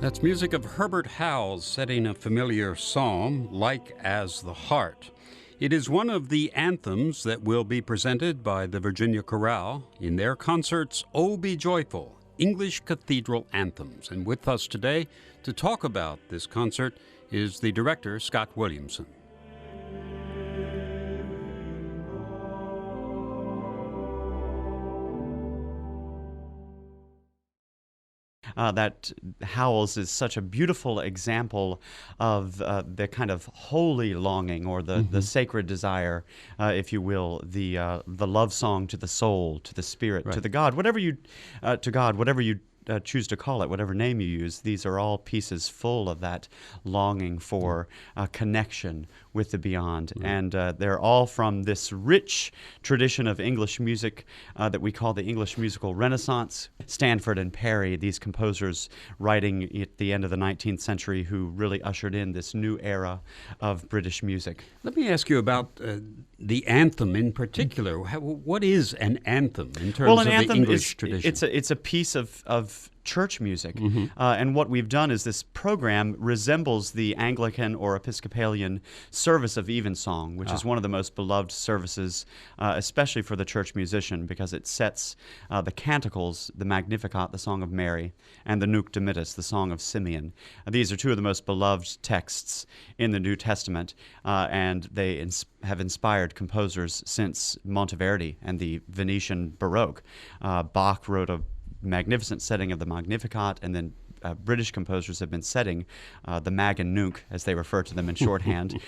That's music of Herbert Howells setting a familiar psalm, Like as the Heart. It is one of the anthems that will be presented by the Virginia Chorale in their concerts Oh Be Joyful, English Cathedral Anthems. And with us today to talk about this concert is the director, Scott Williamson. That Howells is such a beautiful example of the kind of holy longing, or the sacred desire, if you will, the love song to the soul, to the spirit, Right. to the God, whatever you choose to call it, whatever name you use. These are all pieces full of that longing for connection with the beyond. And they're all from this rich tradition of English music that we call the English musical Renaissance. Stanford and Perry, these composers writing at the end of the 19th century, who really ushered in this new era of British music. Let me ask you about the anthem in particular. What is an anthem in terms of the English tradition? It's a piece of church music. And what we've done is this program resembles the Anglican or Episcopalian service of evensong, which is one of the most beloved services, especially for the church musician, because it sets the canticles, the Magnificat, the Song of Mary, and the Nunc Dimittis, the Song of Simeon. These are two of the most beloved texts in the New Testament, and they have inspired composers since Monteverdi and the Venetian Baroque. Bach wrote a magnificent setting of the Magnificat, and then British composers have been setting the Mag and Nunc, as they refer to them in shorthand,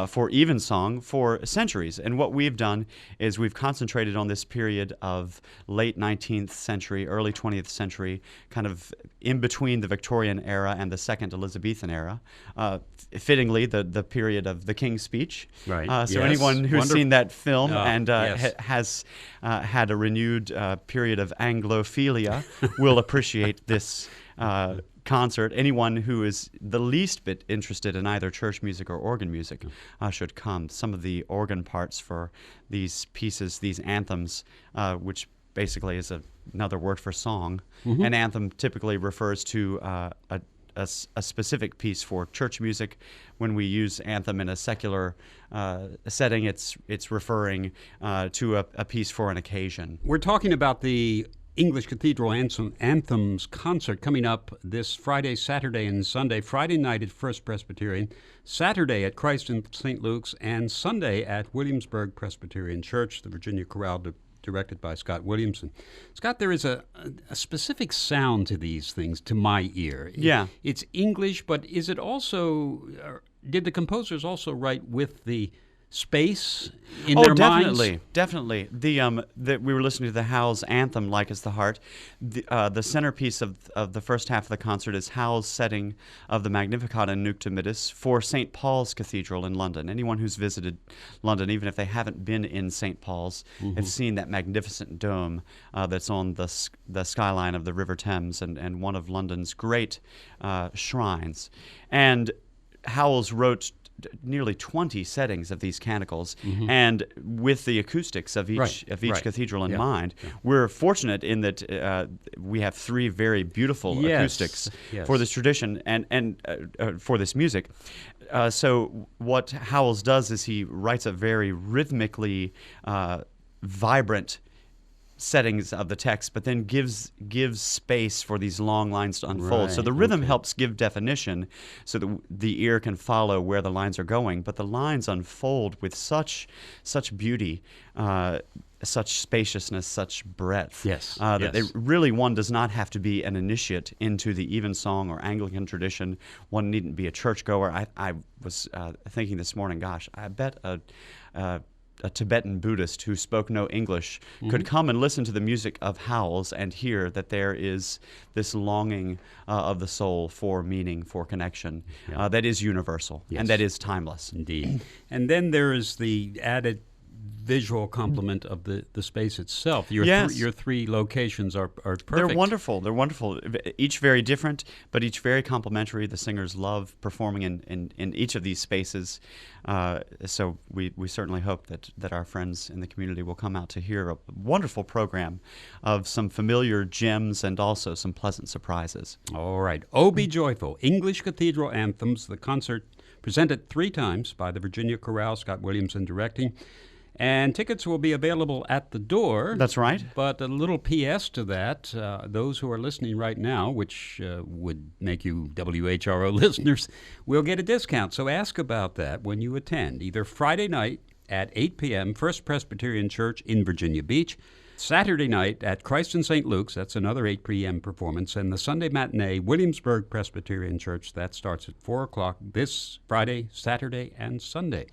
for evensong for centuries. And what we've done is we've concentrated on this period of late 19th century, early 20th century, kind of in between the Victorian era and the Second Elizabethan era. Fittingly, the period of the King's Speech. Right. So Yes. anyone who's seen that film and yes. has had a renewed period of Anglophilia will appreciate this concert. Anyone who is the least bit interested in either church music or organ music should come. Some of the organ parts for these pieces, these anthems, which basically is another word for song. An anthem typically refers to a specific piece for church music. When we use anthem in a secular setting, it's referring to a piece for an occasion. We're talking about the English Cathedral Anthems concert coming up this Friday, Saturday, and Sunday. Friday night at First Presbyterian, Saturday at Christ in St. Luke's, and Sunday at Williamsburg Presbyterian Church, the Virginia Chorale, directed by Scott Williamson. Scott, there is a specific sound to these things, to my ear. Yeah. It's English, but is it also, did the composers also write with the space in their minds? Definitely. We were listening to the Howells anthem, Like as the Heart. The centerpiece of the first half of the concert is Howells' setting of the Magnificat and Nunc Dimittis for St. Paul's Cathedral in London. Anyone who's visited London, even if they haven't been in St. Paul's, have seen that magnificent dome that's on the skyline of the River Thames and one of London's great shrines. And Howells wrote nearly 20 settings of these canticles, and with the acoustics of each cathedral in mind. We're fortunate in that we have three very beautiful acoustics for this tradition and for this music. So what Howells does is he writes a very rhythmically vibrant settings of the text, but then gives space for these long lines to unfold. So the rhythm helps give definition so that the ear can follow where the lines are going, but the lines unfold with such beauty, such spaciousness, such breadth, one does not have to be an initiate into the evensong or Anglican tradition. One needn't be a churchgoer. I was thinking this morning, gosh, I bet a Tibetan Buddhist who spoke no English could come and listen to the music of Howells and hear that there is this longing of the soul for meaning, for connection, that is universal and that is timeless. Indeed. And then there is the added visual complement of the space itself. Your Yes. your three locations are perfect. They're wonderful. They're wonderful. Each very different, but each very complementary. The singers love performing in each of these spaces. So we certainly hope that our friends in the community will come out to hear a wonderful program of some familiar gems and also some pleasant surprises. All right. Oh, Be Joyful, English Cathedral Anthems, the concert presented 3 times by the Virginia Chorale, Scott Williamson directing. And tickets will be available at the door. That's right. But a little P.S. to that, those who are listening right now, which would make you WHRO listeners, will get a discount. So ask about that when you attend, either Friday night at 8 p.m., First Presbyterian Church in Virginia Beach, Saturday night at Christ and St. Luke's, that's another 8 p.m. performance, and the Sunday matinee, Williamsburg Presbyterian Church, that starts at 4 o'clock this Friday, Saturday, and Sunday.